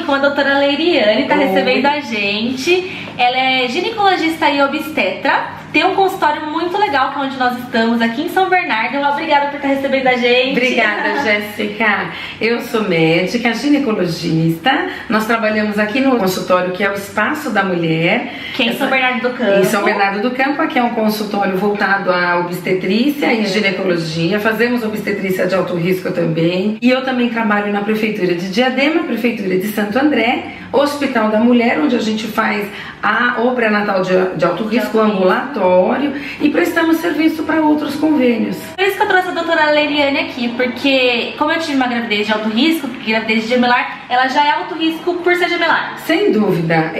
com a doutora Leiriane, tá recebendo a gente. Ela é ginecologista e obstetra. Tem um consultório muito legal, que é onde nós estamos, aqui em São Bernardo. Obrigada por estar recebendo a gente. Obrigada, Jéssica. Eu sou médica, ginecologista. Nós trabalhamos aqui no consultório, que é o Espaço da Mulher. Que é em São Bernardo do Campo. Em São Bernardo do Campo, aqui é um consultório voltado à obstetrícia e ginecologia. Fazemos obstetrícia de alto risco também. E eu também trabalho na Prefeitura de Diadema, Prefeitura de Santo André, Hospital da Mulher, onde a gente faz o pré-natal de alto risco, ambulatório, e prestamos serviço para outros convênios. Por isso que eu trouxe a doutora Leiriane aqui, porque como eu tive uma gravidez de alto risco, gravidez gemelar, ela já é alto risco por ser gemelar. Sem dúvida,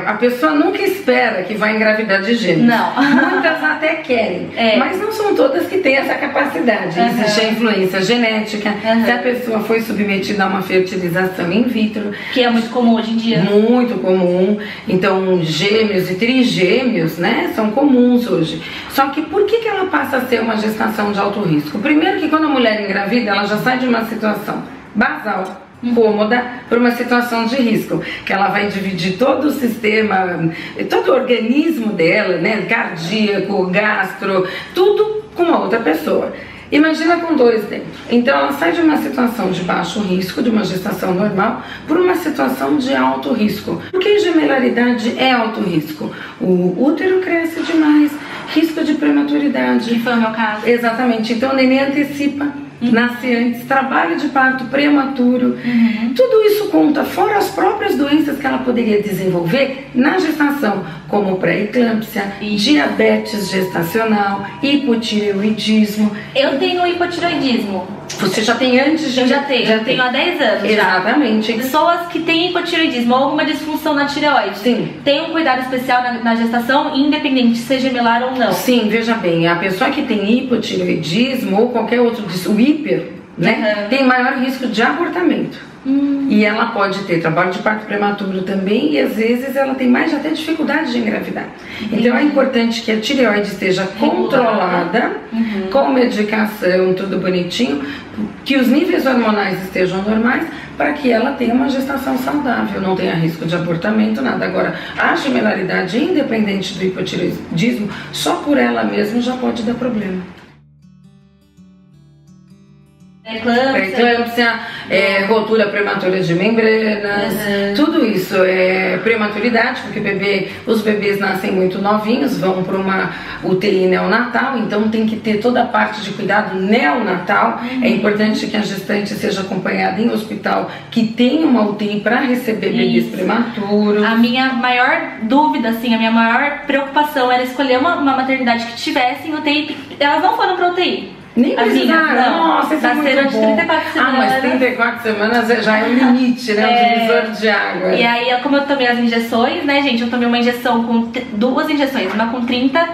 a pessoa nunca espera que vai engravidar de gêmeos. Não. Muitas até querem, mas não são todas que têm essa capacidade. Existe a influência genética, se a pessoa foi submetida a uma fertilização in vitro, que é muito comum hoje em dia. Muito comum. Então, gêmeos e trigêmeos, né, são comuns hoje. Só que por que ela passa a ser uma gestação de alto risco? Primeiro que quando a mulher engravida, ela já sai de uma situação basal, cômoda, para uma situação de risco, que ela vai dividir todo o sistema, todo o organismo dela, né, cardíaco, gastro, tudo com uma outra pessoa. Imagina com dois dentro. Então ela sai de uma situação de baixo risco, de uma gestação normal, por uma situação de alto risco. Porque gemelaridade é alto risco. O útero cresce demais, risco de prematuridade. Que foi o meu caso. Exatamente. Então o neném antecipa, nasce antes, trabalho de parto prematuro. Tudo isso conta, fora as próprias doenças que ela poderia desenvolver na gestação, como pré-eclâmpsia, diabetes gestacional, hipotireoidismo. Eu tenho hipotireoidismo. Você já tem antes de... Eu já tenho há 10 anos. Exatamente. Já. Pessoas que têm hipotireoidismo ou alguma disfunção na tireoide. Sim. Tem um cuidado especial na gestação, independente de ser gemelar ou não. Sim, veja bem, a pessoa que tem hipotireoidismo ou qualquer outro, o hiper, né, tem maior risco de abortamento. E ela pode ter trabalho de parto prematuro também, e às vezes ela tem mais até dificuldade de engravidar. Então é importante que a tireoide esteja controlada, com medicação, tudo bonitinho, que os níveis hormonais estejam normais, para que ela tenha uma gestação saudável, não tenha risco de abortamento, nada. Agora, a gemelaridade, independente do hipotireoidismo, só por ela mesma já pode dar problema. Pré-eclâmpsia, rotura prematura de membranas, tudo isso é prematuridade, porque os bebês nascem muito novinhos, vão para uma UTI neonatal, então tem que ter toda a parte de cuidado neonatal. É importante que a gestante seja acompanhada em hospital que tenha uma UTI para receber bebês prematuros. A minha maior dúvida, assim, a minha maior preocupação era escolher uma maternidade que tivesse em UTI. Elas não foram para UTI. Nem precisaram. Nossa, isso é muito bom. De 34 semanas. Mas 34 semanas já é o limite, né? O divisor de água. E aí, como eu tomei as injeções, né, gente? Eu tomei uma injeção com 2 injeções, uma com 30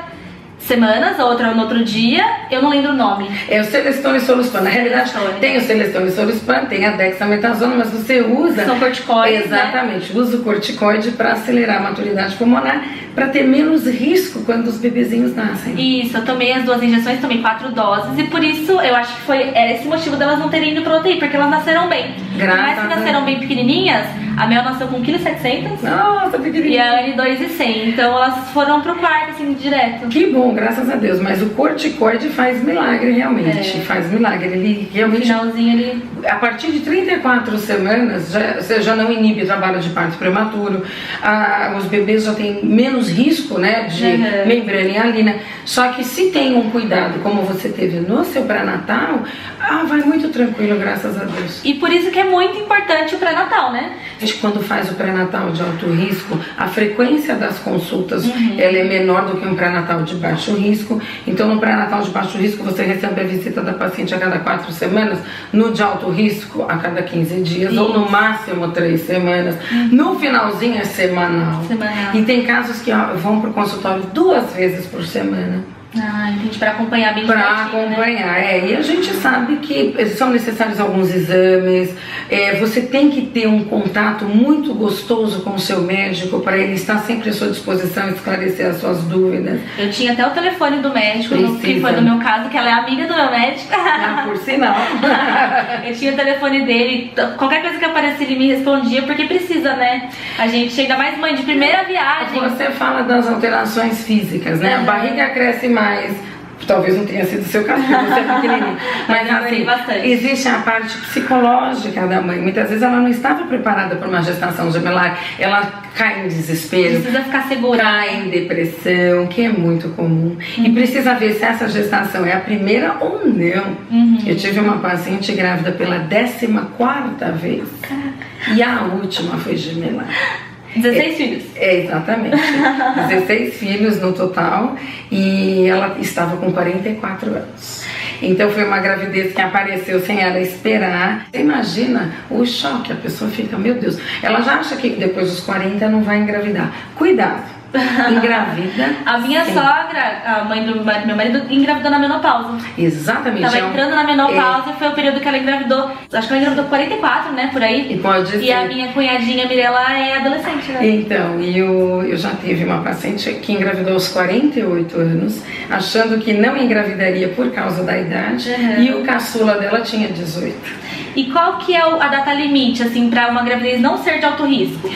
semanas, a outra no outro dia, eu não lembro o nome. É o Celestone e Soluspan. Na realidade, tem o Celestone e Soluspan, tem a dexametasona, mas você usa... São corticoides, exatamente, usa o corticoide para acelerar a maturidade pulmonar, para ter menos risco quando os bebezinhos nascem. Isso, eu tomei as 2 injeções, tomei 4 doses, e por isso eu acho que foi esse motivo delas não terem ido para UTI, porque elas nasceram bem. Mas que nasceram bem pequenininhas, a Mel nasceu com 1,7 kg. Nossa, pequenininha. E a Anne 2,100. Então elas foram pro quarto, assim, direto. Que bom, graças a Deus. Mas o corticoide faz milagre, realmente. Faz milagre. Ele realmente... No finalzinho, ele... A partir de 34 semanas, você já não inibe o trabalho de parto prematuro. Os bebês já têm menos risco, né, de membrana hialina. Só que se tem um cuidado, como você teve no seu pré-natal, vai muito tranquilo, graças a Deus. E por isso que é muito importante o pré-natal, né? A gente, quando faz o pré-natal de alto risco, a frequência das consultas ela é menor do que um pré-natal de baixo risco. Então, no pré-natal de baixo risco, você recebe a visita da paciente a cada 4 semanas. No de alto risco, a cada 15 dias, ou no máximo 3 semanas. No finalzinho é semanal. E tem casos que vão para o consultório 2 vezes por semana. Ah, entendi, para acompanhar bem Para certinho, acompanhar, né? E a gente sabe que são necessários alguns exames, você tem que ter um contato muito gostoso com o seu médico para ele estar sempre à sua disposição e esclarecer as suas dúvidas. Eu tinha até o telefone do médico, Precisa. que foi no meu caso, que ela é amiga do meu médico. Por sinal. Eu tinha o telefone dele, qualquer coisa que aparecia ele me respondia, porque precisa, né? A gente, ainda mais mãe de primeira viagem. Você fala das alterações físicas, né? A barriga cresce mais, talvez não tenha sido o seu caso, porque você é pequenininho. Mas assim, existe a parte psicológica da mãe. Muitas vezes ela não estava preparada para uma gestação gemelar, ela cai em desespero, precisa ficar segura, cai em depressão, que é muito comum, e precisa ver se essa gestação é a primeira ou não. Eu tive uma paciente grávida pela 14ª vez, e a última foi gemelar. 16 filhos. Exatamente. 16 filhos no total, e ela estava com 44 anos. Então foi uma gravidez que apareceu sem ela esperar. Você imagina o choque, a pessoa fica, meu Deus, ela já acha que depois dos 40 não vai engravidar. Cuidado. Engravida. A minha sogra, a mãe do meu marido, engravidou na menopausa. Exatamente. Tava entrando na menopausa, foi o período que ela engravidou. Acho que ela engravidou com 44, né? Por aí. E pode ser. E a minha cunhadinha Mirella é adolescente, né? Então, eu já tive uma paciente que engravidou aos 48 anos, achando que não engravidaria por causa da idade, e o caçula dela tinha 18. E qual que é a data limite, assim, pra uma gravidez não ser de alto risco?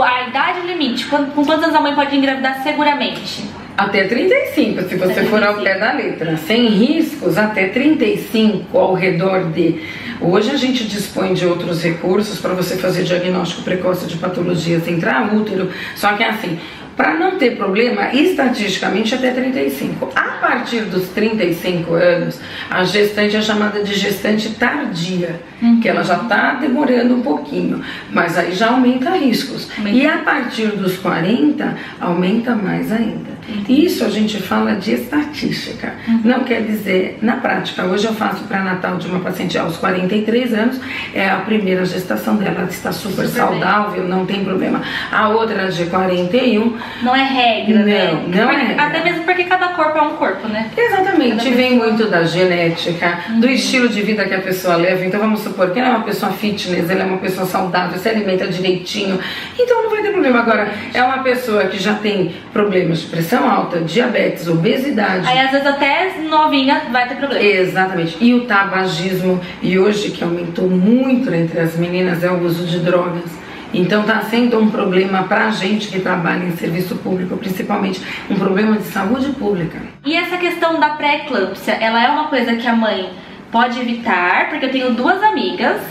A idade limite, com quantos anos a mãe pode engravidar seguramente? Até 35, se você for ao pé da letra. Sem riscos, até 35, ao redor de... Hoje a gente dispõe de outros recursos para você fazer diagnóstico precoce de patologias intraútero, só que assim... Para não ter problema, estatisticamente até 35. A partir dos 35 anos, a gestante é chamada de gestante tardia, que ela já está demorando um pouquinho, mas aí já aumenta riscos. E a partir dos 40, aumenta mais ainda. Isso a gente fala de estatística, não quer dizer na prática. Hoje eu faço pré-natal de uma paciente aos 43 anos, é a primeira gestação dela, ela está super saudável, não tem problema. A outra de 41... Não é regra, né? Não é regra. Até mesmo porque cada corpo é um corpo, né? Exatamente, vem muito da genética, do estilo de vida que a pessoa leva. Então vamos supor que ela é uma pessoa fitness, ela é uma pessoa saudável, se alimenta direitinho, então não vai ter problema. Agora, é uma pessoa que já tem problemas de pressão alta, diabetes, obesidade. Aí às vezes até novinha vai ter problema. Exatamente. E o tabagismo, e hoje que aumentou muito entre as meninas, é o uso de drogas. Então está sendo um problema para a gente que trabalha em serviço público, principalmente um problema de saúde pública. E essa questão da pré-eclâmpsia, ela é uma coisa que a mãe pode evitar, porque eu tenho duas amigas,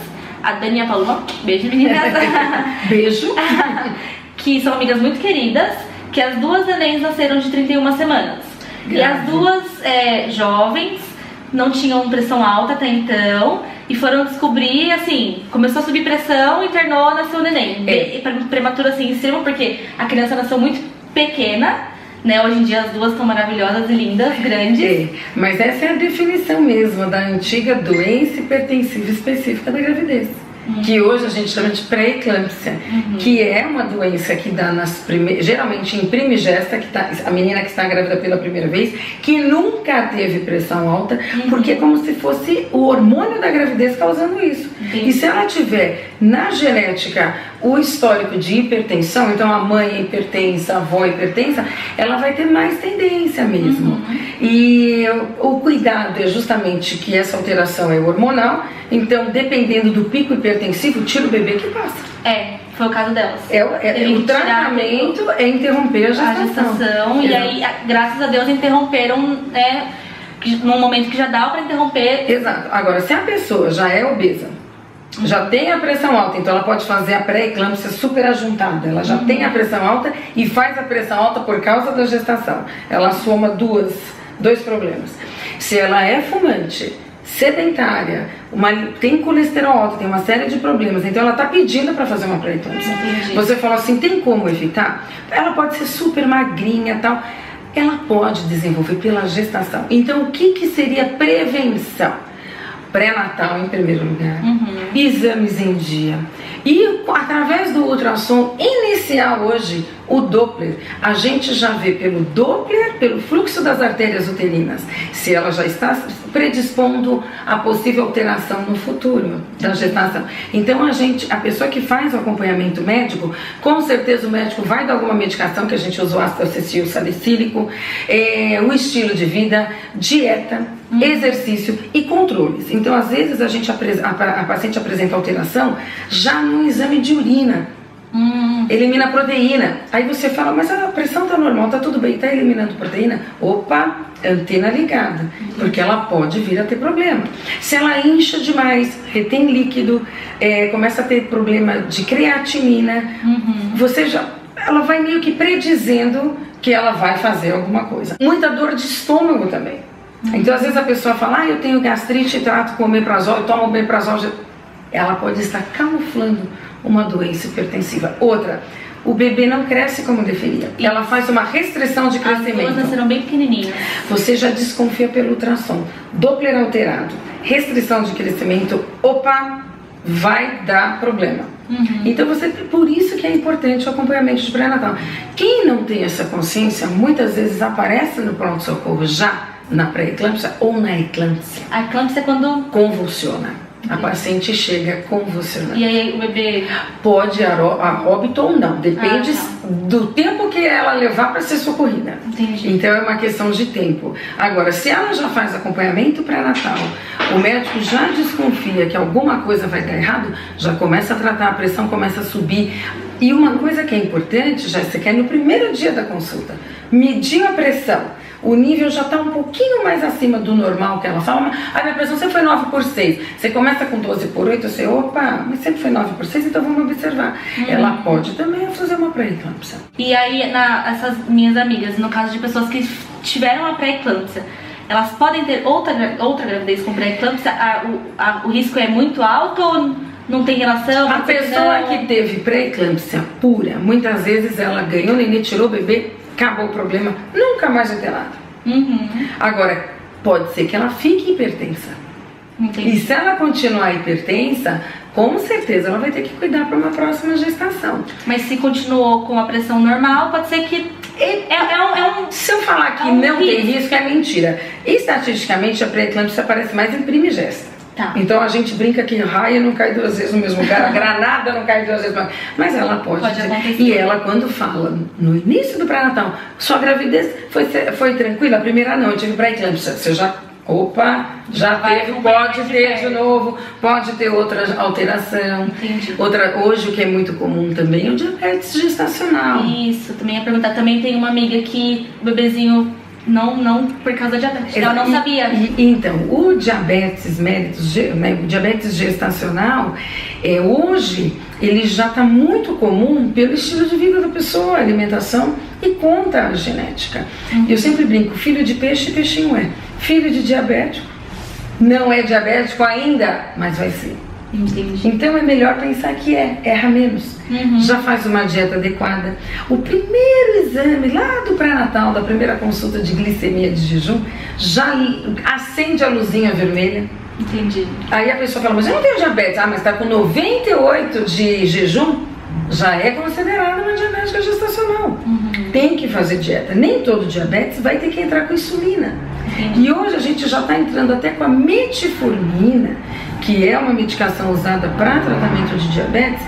a Dani e a Paloma, beijo meninas, Beijo. que são amigas muito queridas, que as duas nenéns nasceram de 31 semanas. E as duas jovens, não tinham pressão alta até então, e foram descobrir, assim, começou a subir pressão, internou, nasceu o neném. Prematuro, assim, extremo, porque a criança nasceu muito pequena, né? Hoje em dia as duas estão maravilhosas e lindas, grandes. Mas essa é a definição mesmo da antiga doença hipertensiva específica da gravidez. Que hoje a gente chama de pré-eclâmpsia, que é uma doença que dá geralmente em primigesta, a menina que está grávida pela primeira vez, que nunca teve pressão alta, porque é como se fosse o hormônio da gravidez causando isso. E se ela tiver na genética o histórico de hipertensão, então a mãe é hipertensa, a avó é hipertensa, ela vai ter mais tendência mesmo. E o cuidado é justamente que essa alteração é hormonal, então dependendo do pico hipertensivo, tira o bebê que passa. Foi o caso delas. O tratamento é interromper a gestação. E aí, graças a Deus, interromperam, né, num momento que já dá para interromper. Exato. Agora, se a pessoa já é obesa, já tem a pressão alta, então ela pode fazer a pré-eclâmpsia super ajuntada. Ela já tem a pressão alta e faz a pressão alta por causa da gestação. Ela soma dois problemas. Se ela é fumante, sedentária, tem colesterol alto, tem uma série de problemas, então ela está pedindo para fazer uma pré-eclâmpsia. Você fala assim, tem como evitar? Ela pode ser super magrinha e tal. Ela pode desenvolver pela gestação. Então o que seria prevenção? Pré-natal em primeiro lugar, exames em dia, e através do ultrassom inicial essencial hoje o Doppler. A gente já vê pelo Doppler, pelo fluxo das artérias uterinas, se ela já está predispondo a possível alteração no futuro da gestação. Então a pessoa que faz o acompanhamento médico, com certeza o médico vai dar alguma medicação, que a gente usa o ácido acetil salicílico, o estilo de vida, dieta, exercício e controles. Então às vezes a paciente apresenta alteração já no exame de urina. Elimina a proteína. Aí você fala, mas a pressão tá normal, tá tudo bem, tá eliminando proteína? Opa, antena ligada, porque ela pode vir a ter problema. Se ela incha demais, retém líquido, começa a ter problema de creatinina, ela vai meio que predizendo que ela vai fazer alguma coisa. Muita dor de estômago também. Então às vezes a pessoa fala, eu tenho gastrite, trato com omeprazol, eu tomo omeprazol. Ela pode estar camuflando uma doença hipertensiva. Outra, o bebê não cresce como deveria. Ela faz uma restrição de crescimento. As duas nasceram bem pequenininhas. Você já desconfia pelo ultrassom. Doppler alterado, restrição de crescimento, opa, vai dar problema. Então por isso que é importante o acompanhamento de pré-natal. Quem não tem essa consciência, muitas vezes aparece no pronto-socorro já na pré-eclâmpsia ou na eclâmpsia. A eclâmpsia é quando convulsiona. A paciente chega convulsionando. E aí o bebê pode a óbito ou não, depende do tempo que ela levar para ser socorrida. Entendi. Então é uma questão de tempo. Agora, se ela já faz acompanhamento pré-natal, o médico já desconfia que alguma coisa vai dar errado, já começa a tratar, a pressão começa a subir. E uma coisa que é importante, Jéssica, é no primeiro dia da consulta, medir a pressão. O nível já está um pouquinho mais acima do normal, que ela fala, minha pressão sempre foi 9/6. Você começa com 12/8, você, opa, mas sempre foi 9/6, então vamos observar. Ela pode também fazer uma pré-eclâmpsia. E aí, essas minhas amigas, no caso de pessoas que tiveram a pré-eclâmpsia, elas podem ter outra gravidez com pré-eclâmpsia? O risco é muito alto ou não tem relação? A pessoa que teve pré-eclâmpsia pura, muitas vezes ela ganhou neném, tirou o bebê, acabou o problema, nunca mais vai ter nada. Agora, pode ser que ela fique hipertensa. Entendi. E se ela continuar hipertensa, com certeza ela vai ter que cuidar para uma próxima gestação. Mas se continuou com a pressão normal, pode ser que se eu falar que não tem risco, é mentira. Estatisticamente, a pré-eclâmpsia aparece mais em primigesta. Tá. Então a gente brinca que raia não cai duas vezes no mesmo lugar, a granada não cai duas vezes no mesmo lugar. Mas ela pode acontecer. E ela, quando fala no início do pré-natal, sua gravidez foi tranquila, a primeira não, eu tive pré-eclâmpsia. Você já teve, pode ter de novo, pode ter outra alteração. Entendi. Hoje o que é muito comum também é o diabetes gestacional. Isso, também ia perguntar. Também tem uma amiga que o bebezinho não por causa da diabetes, ela não sabia. Então, o diabetes o diabetes gestacional, hoje ele já está muito comum pelo estilo de vida da pessoa, alimentação e conta a genética. Eu sempre brinco, filho de peixe, peixinho é. Filho de diabético, não é diabético ainda, mas vai ser. Entendi. Então é melhor pensar que erra menos. Já faz uma dieta adequada. O primeiro exame lá do pré-natal, da primeira consulta de glicemia de jejum, já acende a luzinha vermelha. Entendi. Aí a pessoa fala, mas eu não tenho diabetes. Mas está com 98 de jejum, já é considerada uma diabética gestacional. Tem que fazer dieta. Nem todo diabetes vai ter que entrar com insulina. E hoje a gente já está entrando até com a metformina, que é uma medicação usada para tratamento de diabetes,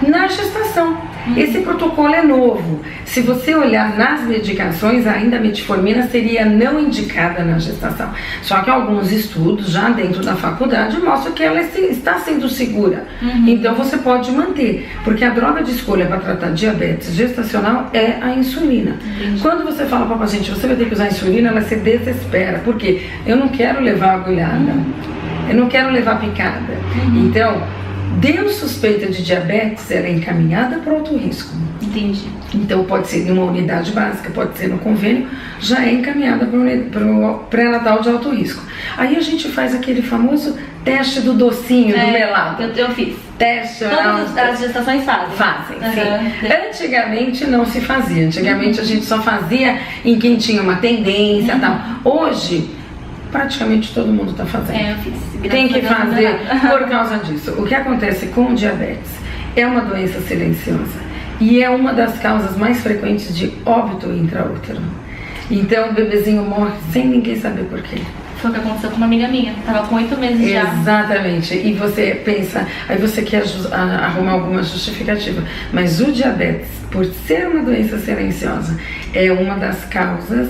na gestação. Esse protocolo é novo. Se você olhar nas medicações, ainda a metformina seria não indicada na gestação. Só que alguns estudos já dentro da faculdade mostram que ela está sendo segura. Então você pode manter, porque a droga de escolha para tratar diabetes gestacional é a insulina. Quando você fala para a paciente, você vai ter que usar insulina, ela se desespera. Por quê? Eu não quero levar agulhada. Eu não quero levar picada. Então, deu suspeita de diabetes, ela é encaminhada para alto risco. Entendi. Então pode ser numa unidade básica, pode ser no convênio, já é encaminhada para o pré-natal de alto risco. Aí a gente faz aquele famoso teste do docinho, do melado. Eu fiz. Teste. Todas as gestações Fazem, sim. Antigamente não se fazia. Antigamente a gente só fazia em quem tinha uma tendência e tal. Hoje, praticamente todo mundo está fazendo. Eu fiz. Tem que fazer por causa disso. O que acontece com o diabetes é uma doença silenciosa. E é uma das causas mais frequentes de óbito intraútero. Então o bebezinho morre sem ninguém saber por quê. Foi o que aconteceu com uma amiga minha, tava com 8 meses já. Exatamente, e você pensa, aí você quer arrumar alguma justificativa, mas o diabetes, por ser uma doença silenciosa, é uma das causas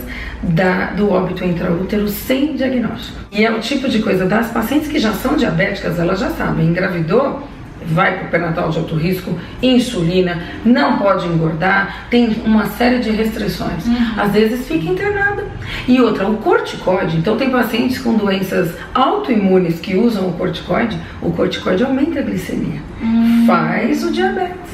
do óbito intraútero sem diagnóstico. E é o tipo de coisa das pacientes que já são diabéticas, elas já sabem, engravidou, vai para o pré-natal de alto risco, insulina, não pode engordar, tem uma série de restrições. Às vezes fica internada. E outra, o corticoide, então tem pacientes com doenças autoimunes que usam o corticoide aumenta a glicemia, faz o diabetes.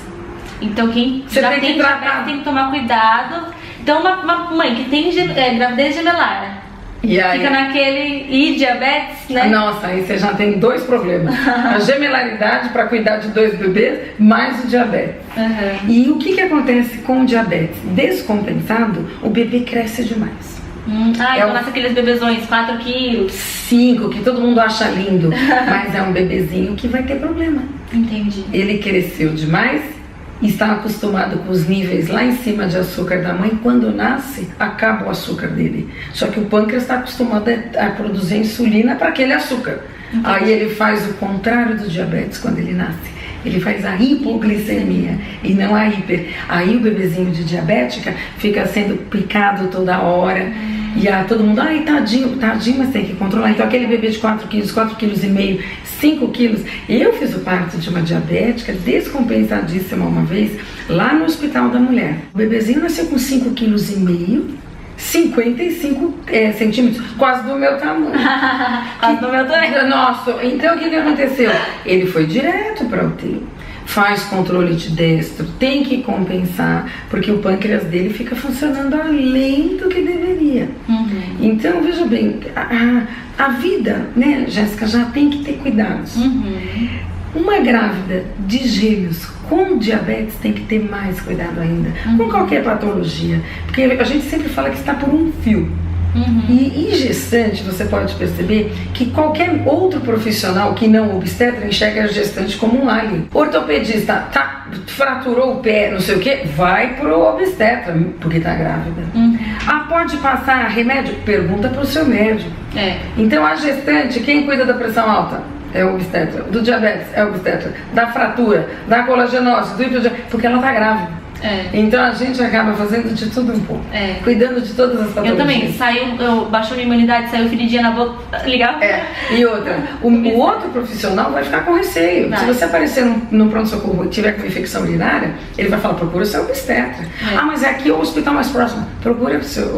Então quem já tem diabetes tem que tomar cuidado. Então uma mãe que tem gravidez gemelar, e aí, fica naquele diabetes, né? Nossa, aí você já tem 2 problemas. A gemelaridade para cuidar de 2 bebês, mais o diabetes. E o que acontece com o diabetes? Descompensado, o bebê cresce demais. Então nasce aqueles bebezões, 4 quilos. 5, que todo mundo acha lindo. Mas é um bebezinho que vai ter problema. Entendi. Ele cresceu demais, está acostumado com os níveis lá em cima de açúcar da mãe, quando nasce, acaba o açúcar dele. Só que o pâncreas está acostumado a produzir insulina para aquele açúcar. Entendi. Aí ele faz o contrário do diabetes quando ele nasce. Ele faz a hipoglicemia e não a hiper. Aí o bebezinho de diabética fica sendo picado toda hora. E todo mundo, ai, tadinho, mas tem que controlar. Então aquele bebê de 4 quilos, 4,5 quilos, 5 quilos. Eu fiz o parto de uma diabética descompensadíssima uma vez, lá no Hospital da Mulher. O bebezinho nasceu com 5,5 quilos, 55 centímetros, quase do meu tamanho. Quase do meu tamanho. Nossa, então o que aconteceu? Ele foi direto para UTI. Faz controle de destro, tem que compensar, porque o pâncreas dele fica funcionando além do que deveria. Então, veja bem, a vida, né, Jéssica, já tem que ter cuidados. Uma grávida de gêmeos com diabetes tem que ter mais cuidado ainda, com qualquer patologia, porque a gente sempre fala que está por um fio. E em gestante você pode perceber que qualquer outro profissional que não obstetra enxerga a gestante como um alien. Ortopedista, fraturou o pé, não sei o que, vai pro obstetra porque tá grávida. Pode passar remédio? Pergunta pro seu médico. Então a gestante, quem cuida da pressão alta? É o obstetra. Do diabetes é o obstetra. Da fratura, da colagenose, do hipodiabetes, porque ela tá grávida. Então a gente acaba fazendo de tudo um pouco, cuidando de todas as patologias. Eu também, baixou minha imunidade, saiu feridinha na boca, legal? E outra, o outro profissional vai ficar com receio. Se você aparecer no pronto-socorro e tiver com infecção urinária, ele vai falar, procura o seu obstetra. Mas aqui é o hospital mais próximo, procura o seu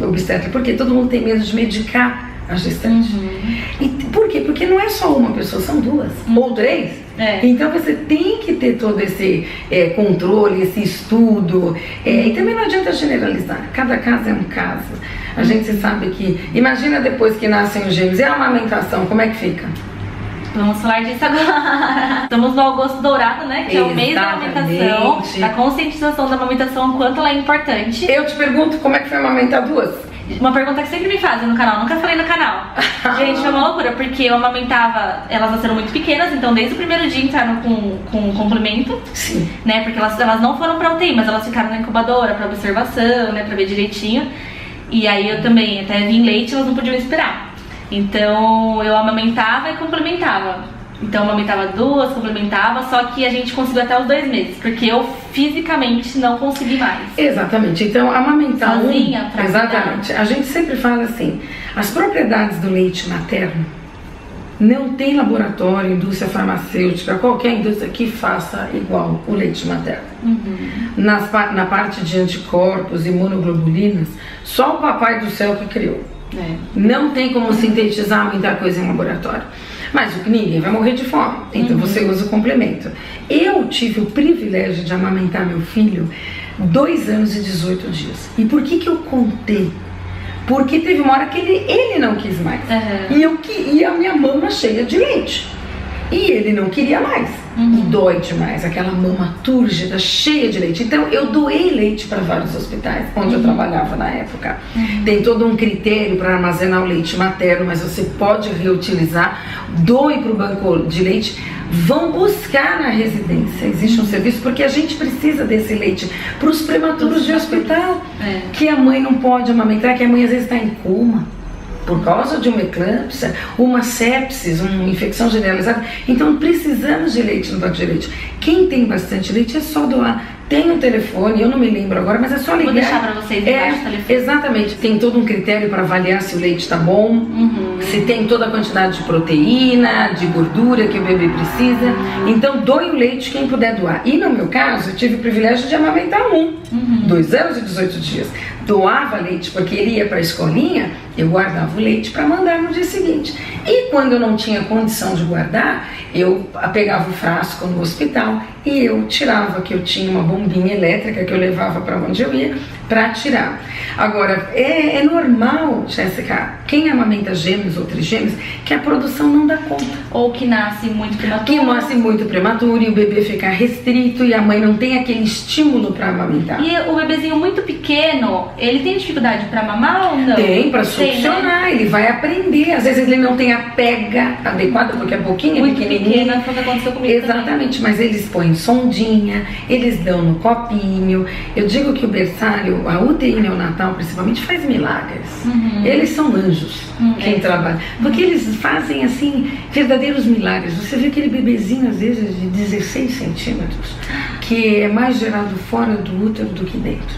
obstetra, porque todo mundo tem medo de medicar a gestante. E por quê? Porque não é só uma pessoa, são 2 ou 3. Então você tem que ter todo esse controle, esse estudo. E também não adianta generalizar, cada caso é um caso. A gente sabe que, imagina depois que nascem os gêmeos, e a amamentação, como é que fica? Vamos falar disso agora. Estamos no agosto dourado, né? Que é o mês da amamentação, da conscientização da amamentação, o quanto ela é importante. Eu te pergunto, como é que foi amamentar 2? Uma pergunta que sempre me fazem no canal, nunca falei no canal. Gente, foi uma loucura, porque eu amamentava, elas nasceram muito pequenas, então desde o primeiro dia entraram com complemento. Sim. Né, porque elas não foram pra UTI, mas elas ficaram na incubadora pra observação, né, pra ver direitinho. E aí eu também, até vim leite, elas não podiam esperar. Então eu amamentava e complementava. Então eu amamentava 2, complementava, só que a gente conseguiu até os 2 meses, porque eu fisicamente não consegui mais. Exatamente, então amamentar sozinha, pra exatamente, cuidar. A gente sempre fala assim, as propriedades do leite materno, não tem laboratório, indústria farmacêutica, qualquer indústria que faça igual o leite materno. Na parte de anticorpos, imunoglobulinas, só o papai do céu que criou. Não tem como sintetizar muita coisa em laboratório. Mas o que ninguém vai morrer de fome, então você usa o complemento. Eu tive o privilégio de amamentar meu filho 2 anos e 18 dias. E por que eu contei? Porque teve uma hora que ele não quis mais. E a minha mama cheia de leite. E ele não queria mais. E dói demais, aquela mama túrgida, cheia de leite. Então eu doei leite para vários hospitais, onde eu trabalhava na época. Tem todo um critério para armazenar o leite materno, mas você pode reutilizar. Doe para o banco de leite. vão buscar na residência. Existe um serviço, porque a gente precisa desse leite para os prematuros de hospital, que a mãe não pode amamentar, que a mãe às vezes está em coma por causa de uma eclâmpsia, uma sepsis, uma infecção generalizada. Então precisamos de leite no banco de leite. Quem tem bastante leite é só doar. Tem um telefone, eu não me lembro agora, mas é só ligar. Vou deixar para vocês embaixo o telefone. Exatamente, tem todo um critério para avaliar se o leite está bom, se tem toda a quantidade de proteína, de gordura que o bebê precisa. Então doe o leite quem puder doar. E no meu caso, eu tive o privilégio de amamentar 2 anos e 18 dias. Doava leite porque ele ia para a escolinha, eu guardava o leite para mandar no dia seguinte. E quando eu não tinha condição de guardar, eu pegava o frasco no hospital e eu tirava, que eu tinha uma bombinha elétrica que eu levava para onde eu ia para tirar. Agora, é normal, Jéssica, quem amamenta gêmeos ou trigêmeos, que a produção não dá conta. Ou que nasce muito prematuro. Que nasce muito prematuro e o bebê fica restrito e a mãe não tem aquele estímulo para amamentar. E o bebezinho muito pequeno, ele tem dificuldade para mamar ou não? Tem, para succionar, né? Ele vai aprender. Às vezes ele não tem a pega adequada, porque é pouquinho, muito pequenininho. Foi o que aconteceu comigo. Exatamente, também. Mas eles põem sondinha, eles dão no copinho. Eu digo que o berçário, a UTI neonatal principalmente, faz milagres. Eles são anjos, quem trabalha. Porque eles fazem, assim, verdadeiros milagres. Você vê aquele bebezinho, às vezes, de 16 centímetros, que é mais gerado fora do útero do que dentro.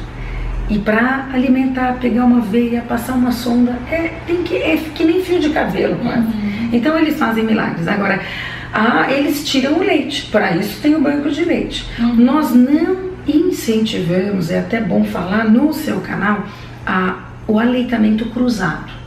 E para alimentar, pegar uma veia, passar uma sonda, é que nem fio de cabelo, quase. Então eles fazem milagres. Agora, eles tiram o leite, para isso tem o banco de leite. Nós não incentivamos, é até bom falar no seu canal, o aleitamento cruzado.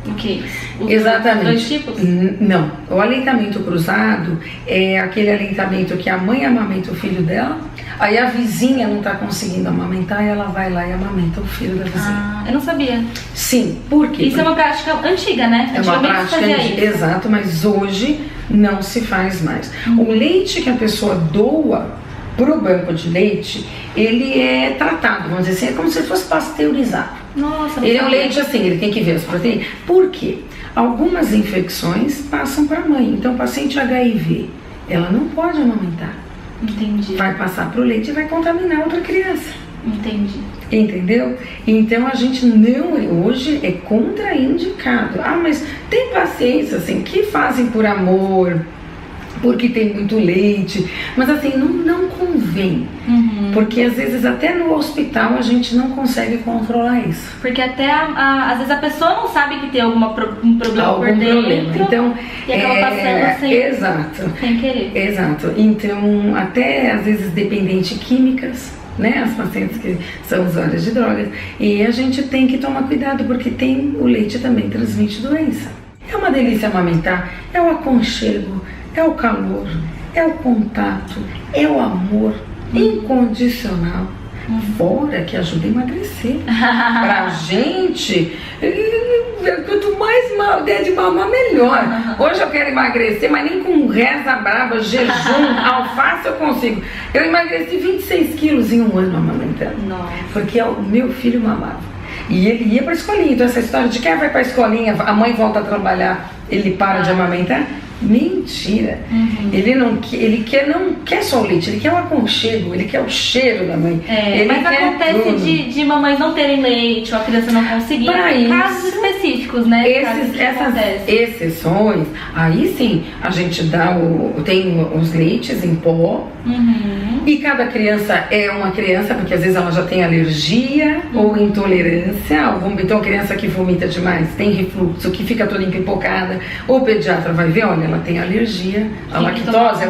O que é isso? Exatamente. Dois tipos? Não. O aleitamento cruzado é aquele aleitamento que a mãe amamenta o filho dela, aí a vizinha não está conseguindo amamentar e ela vai lá e amamenta o filho da vizinha. Eu não sabia. Sim, por quê? Isso é uma prática antiga, né? É uma prática antiga, exato, mas hoje não se faz mais. O leite que a pessoa doa para o banco de leite, ele é tratado, vamos dizer assim, é como se fosse pasteurizado. Nossa, ele é um leite assim, ele tem que ver as proteínas. Por quê? Algumas infecções passam para a mãe. Então, paciente HIV, ela não pode amamentar. Entendi. Vai passar para o leite e vai contaminar outra criança. Entendi. Entendeu? Então a gente não, hoje é contraindicado. Mas tem pacientes assim que fazem por amor, porque tem muito leite, mas assim, não convém. Porque às vezes até no hospital a gente não consegue controlar isso. Porque até às vezes a pessoa não sabe que tem um problema por dentro. Então, e acaba passando sem querer. Exato. Então, até às vezes dependente de químicas, né? As pacientes que são usuárias de drogas. E a gente tem que tomar cuidado, porque o leite também transmite doença. É uma delícia amamentar, é o aconchego, é o calor, é o contato, é o amor incondicional, fora que ajuda a emagrecer. Pra gente, quanto mais der de mamar, melhor. Hoje eu quero emagrecer, mas nem com reza brava, jejum, alface eu consigo. Eu emagreci 26 quilos em um ano amamentando. Nossa. Porque o meu filho mamava. E ele ia pra escolinha. Então essa história de que vai pra escolinha, a mãe volta a trabalhar, ele para de amamentar. Mentira. Ele não quer só o leite, ele quer o aconchego, ele quer o cheiro da mãe. Mas acontece de mamães não terem leite ou a criança não conseguir. Casos específicos, né? Essas exceções, aí sim a gente tem os leites em pó. E cada criança é uma criança, porque às vezes ela já tem alergia ou intolerância. Então a criança que vomita demais, tem refluxo, que fica toda empipocada, o pediatra vai ver, olha, ela tem alergia à lactose.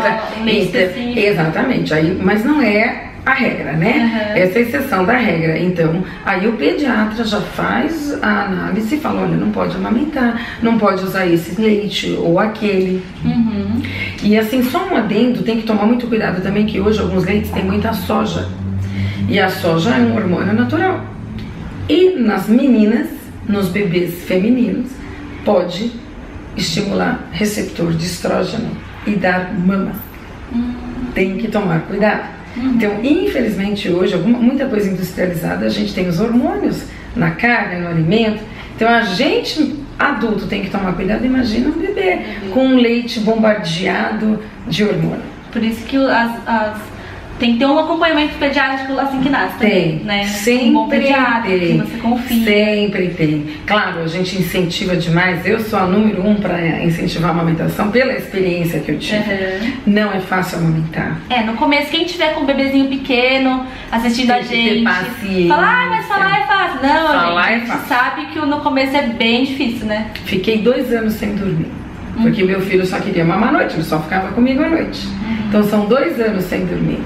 Exatamente, mas não é a regra, né? Essa é a exceção da regra. Então, aí o pediatra já faz a análise e fala, olha, não pode amamentar, não pode usar esse leite ou aquele. E assim, só um adendo, tem que tomar muito cuidado também, que hoje alguns leites têm muita soja. E a soja é um hormônio natural. E nas meninas, nos bebês femininos, pode estimular receptor de estrógeno e dar mama. Tem que tomar cuidado. Então, infelizmente hoje, muita coisa industrializada, a gente tem os hormônios na carne, no alimento. Então a gente adulto tem que tomar cuidado, imagina um bebê com um leite bombardeado de hormônio. Por isso que tem que ter um acompanhamento pediátrico assim que nasce. Tem, né? sempre um bom pediatra, tem, que você confia. Sempre tem. Claro, a gente incentiva demais. Eu sou a número 1 para incentivar a amamentação pela experiência que eu tive. Não é fácil amamentar. No começo, quem tiver com um bebezinho pequeno assistindo tem a gente, ter paciência. fala, mas falar é fácil. Não, falar a gente sabe que no começo é bem difícil, né? Fiquei 2 anos sem dormir. Porque meu filho só queria mamar à noite, ele só ficava comigo à noite. Então são 2 anos sem dormir.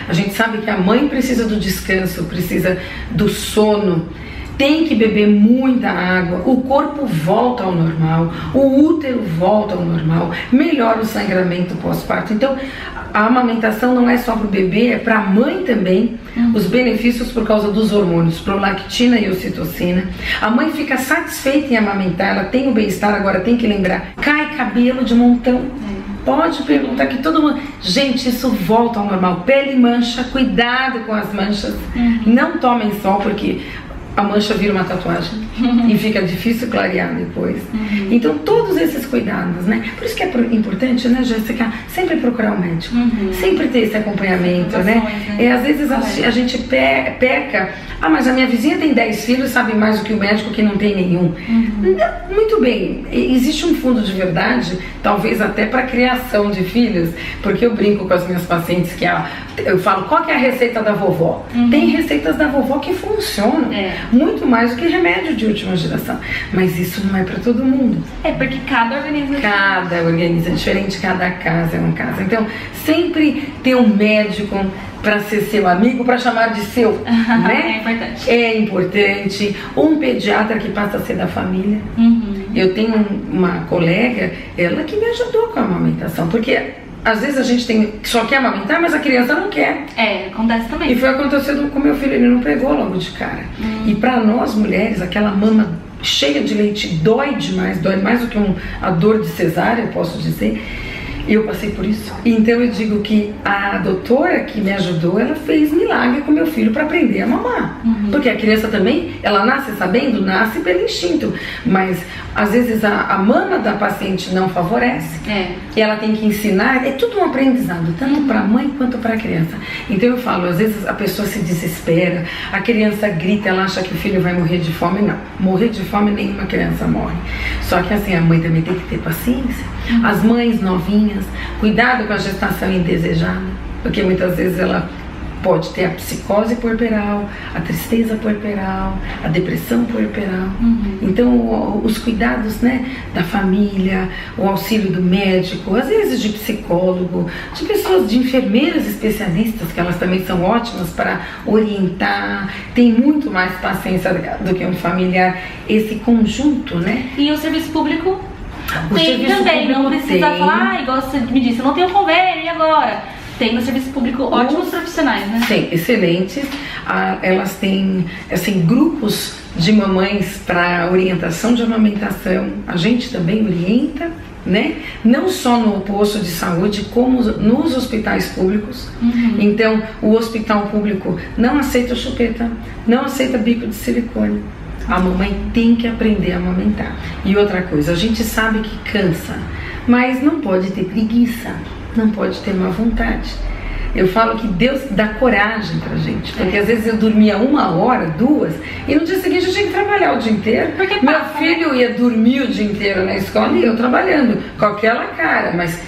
A gente sabe que a mãe precisa do descanso, precisa do sono, tem que beber muita água, o corpo volta ao normal, o útero volta ao normal, melhora o sangramento pós-parto. Então a amamentação não é só para o bebê, é para a mãe também. Os benefícios por causa dos hormônios, prolactina e ocitocina. A mãe fica satisfeita em amamentar, ela tem o bem-estar. Agora tem que lembrar, cai cabelo de montão. Pode perguntar que todo mundo... Gente, isso volta ao normal. Pele mancha, cuidado com as manchas. Não tomem sol, porque a mancha vira uma tatuagem e fica difícil clarear depois. Então, todos esses cuidados, né? Por isso que é importante, né, Jéssica, sempre procurar um médico. Sempre ter esse acompanhamento, né? Às vezes a gente peca. Mas a minha vizinha tem 10 filhos, sabe mais do que o médico que não tem nenhum. Muito bem, existe um fundo de verdade, talvez até para a criação de filhos, porque eu brinco com as minhas pacientes que eu falo, qual que é a receita da vovó? Tem receitas da vovó que funcionam, muito mais do que remédio de última geração, mas isso não é para todo mundo. Porque cada organismo é diferente, cada casa é um caso. Então, sempre ter um médico para ser seu amigo, para chamar de seu, né? É importante. É importante. Um pediatra que passa a ser da família. Eu tenho uma colega, ela que me ajudou com a amamentação, porque às vezes a gente só quer amamentar, mas a criança não quer. Acontece também. E foi acontecendo com meu filho, ele não pegou logo de cara. E para nós mulheres, aquela mama cheia de leite dói demais, dói mais do que a dor de cesárea, eu posso dizer. Eu passei por isso. Então eu digo que a doutora que me ajudou, ela fez milagre com meu filho para aprender a mamar. Porque a criança também, ela nasce sabendo, nasce pelo instinto. Mas às vezes a mama da paciente não favorece. E ela tem que ensinar, é tudo um aprendizado, tanto para a mãe quanto para a criança. Então eu falo, às vezes a pessoa se desespera, a criança grita, ela acha que o filho vai morrer de fome. Não, morrer de fome nenhuma criança morre. Só que assim, a mãe também tem que ter paciência. As mães novinhas, cuidado com a gestação indesejada, porque muitas vezes ela pode ter a psicose puerperal, a tristeza puerperal, a depressão puerperal. Então os cuidados, né, da família, o auxílio do médico, às vezes de psicólogo, de pessoas, de enfermeiras especialistas, que elas também são ótimas para orientar, tem muito mais paciência do que um familiar, esse conjunto, né? E o serviço público? Tem também, não precisa falar, igual você me disse, eu não tenho convênio, e agora? Tem no serviço público ótimos profissionais, né? Tem, excelentes. Elas têm, assim, grupos de mamães para orientação de amamentação. A gente também orienta, né? Não só no posto de saúde, como nos hospitais públicos. Então, o hospital público não aceita chupeta, não aceita bico de silicone. A mamãe tem que aprender a amamentar. E outra coisa, a gente sabe que cansa, mas não pode ter preguiça, não pode ter má vontade. Eu falo que Deus dá coragem pra gente, porque às vezes eu dormia 1 hora, 2, e no dia seguinte eu tinha que trabalhar o dia inteiro. Porque meu filho ia dormir o dia inteiro na escola e eu trabalhando com aquela cara, mas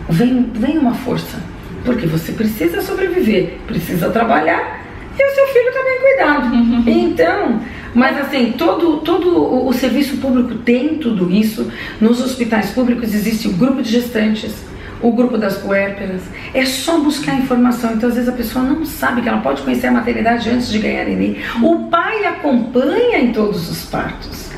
vem uma força, porque você precisa sobreviver, precisa trabalhar e o seu filho tá bem cuidado. Então, mas assim, todo o serviço público tem tudo isso. Nos hospitais públicos existe o grupo de gestantes, o grupo das puérperas. É só buscar informação. Então às vezes a pessoa não sabe que ela pode conhecer a maternidade antes de ganhar neném. O pai acompanha em todos os partos.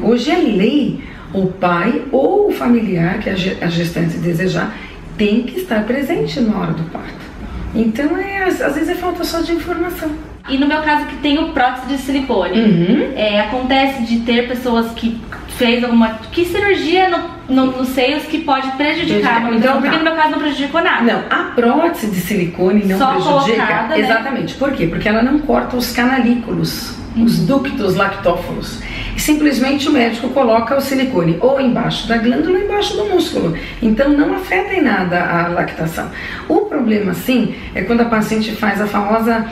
Hoje é lei, o pai ou o familiar que a gestante desejar tem que estar presente na hora do parto. Então às vezes é falta só de informação. E no meu caso que tenho prótese de silicone, acontece de ter pessoas que fez alguma... Que cirurgia nos seios que pode prejudicar a amamentação, Então, porque no meu caso não prejudicou nada. Não, a prótese de silicone não Só prejudica. colocada, né? Exatamente. Por quê? Porque ela não corta os canalículos, os ductos lactóforos. E simplesmente o médico coloca o silicone ou embaixo da glândula ou embaixo do músculo. Então não afeta em nada a lactação. O problema, sim, é quando a paciente faz a famosa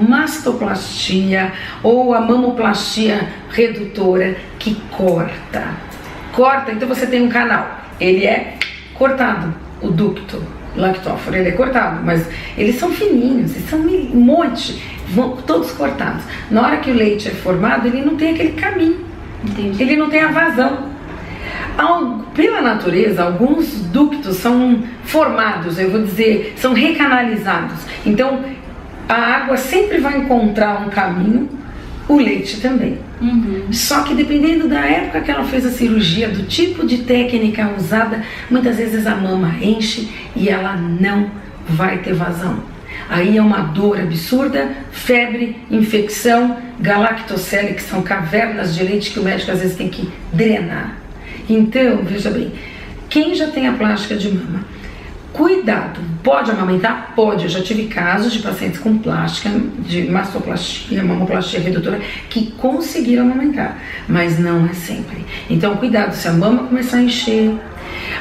mastoplastia ou a mamoplastia redutora, que corta. Então você tem um canal, ele é cortado, o ducto lactóforo, ele é cortado, mas eles são fininhos, eles são um monte, vão todos cortados. Na hora que o leite é formado, ele não tem aquele caminho. Entendi. Ele não tem a vazão. Pela natureza, alguns ductos são formados, eu vou dizer, são recanalizados. Então a água sempre vai encontrar um caminho, o leite também. Só que dependendo da época que ela fez a cirurgia, do tipo de técnica usada, muitas vezes a mama enche e ela não vai ter vazão. Aí é uma dor absurda, febre, infecção, galactocele, que são cavernas de leite que o médico às vezes tem que drenar. Então, veja bem, quem já tem a plástica de mama, cuidado, pode amamentar? Pode. Eu já tive casos de pacientes com plástica, de mastoplastia, mamoplastia redutora, que conseguiram amamentar, mas não é sempre. Então, cuidado, se a mama começar a encher,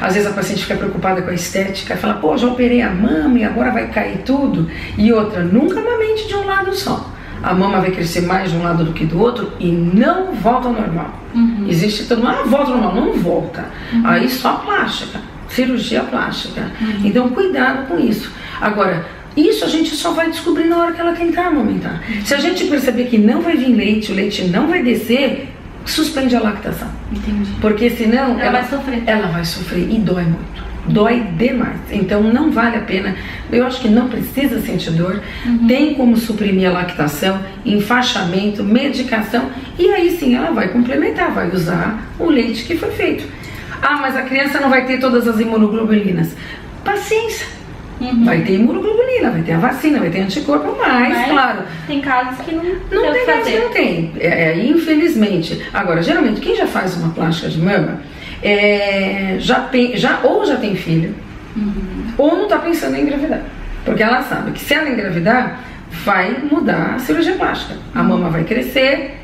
às vezes a paciente fica preocupada com a estética, fala, pô, já operei a mama e agora vai cair tudo. E outra, nunca amamente de um lado só. A mama vai crescer mais de um lado do que do outro e não volta ao normal. Existe todo mundo, volta ao normal, não volta. Aí só plástica. Cirurgia plástica. Então cuidado com isso. Agora, isso a gente só vai descobrir na hora que ela tentar amamentar. Se a gente perceber que não vai vir leite, o leite não vai descer, suspende a lactação. Entendi. Porque senão ela vai sofrer. Ela vai sofrer e dói muito. Dói demais. Então não vale a pena. Eu acho que não precisa sentir dor. Tem como suprimir a lactação, enfaixamento, medicação, e aí sim ela vai complementar, vai usar o leite que foi feito. Ah, mas a criança não vai ter todas as imunoglobulinas. Paciência. Vai ter imunoglobulina, vai ter a vacina, vai ter anticorpo, mas claro, tem casos que não tem casos que não tem. Infelizmente. Agora, geralmente, quem já faz uma plástica de mama, já tem filho, ou não está pensando em engravidar. Porque ela sabe que se ela engravidar, vai mudar a cirurgia plástica. A mama vai crescer,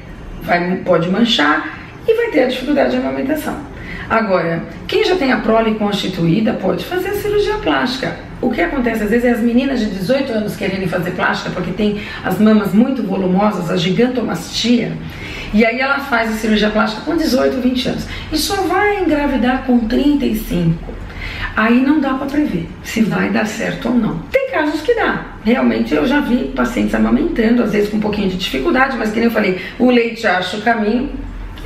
pode manchar e vai ter a dificuldade de amamentação. Agora, quem já tem a prole constituída pode fazer a cirurgia plástica. O que acontece às vezes é as meninas de 18 anos quererem fazer plástica porque tem as mamas muito volumosas, a gigantomastia, e aí ela faz a cirurgia plástica com 18, 20 anos e só vai engravidar com 35. Aí não dá para prever se vai dar certo ou não. Tem casos que dá. Realmente eu já vi pacientes amamentando, às vezes com um pouquinho de dificuldade, mas que nem eu falei, o leite acha o caminho,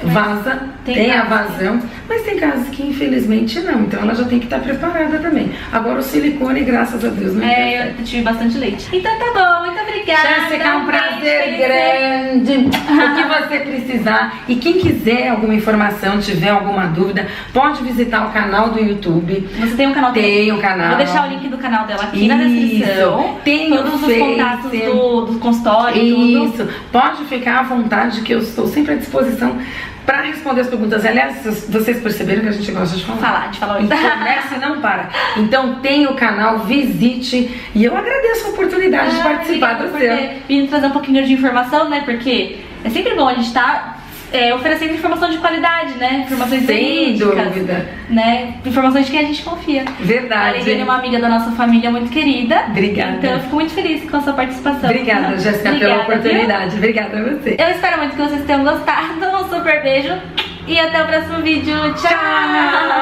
vaza, tem a vazão, mas tem casos que infelizmente não, então ela já tem que estar preparada também. Agora o silicone, graças a Deus, não eu tive bastante leite. Então tá bom, muito obrigada. Jéssica, é um prazer grande. O que você precisar, e quem quiser alguma informação, tiver alguma dúvida, pode visitar o canal do YouTube. Você tem um canal dela? Tem um canal. Vou deixar o link do canal dela aqui na descrição. Tem todos os contatos do consultório e tudo. Isso, pode ficar à vontade, que eu estou sempre à disposição para responder as perguntas. Aliás, vocês perceberam que a gente gosta de falar. A gente fala muito. Comece e não para. Então tem o canal, visite. E eu agradeço a oportunidade de participar do seu. Vim trazer um pouquinho de informação, né? Porque é sempre bom a gente estar oferecendo informação de qualidade, né? Informações sem dúvida, né? Informações de quem a gente confia. Verdade. A Liliane é uma amiga da nossa família muito querida. Obrigada. Então eu fico muito feliz com a sua participação. Obrigada, Jéssica, pela oportunidade. Viu? Obrigada a você. Eu espero muito que vocês tenham gostado. Um super beijo e até o próximo vídeo. Tchau!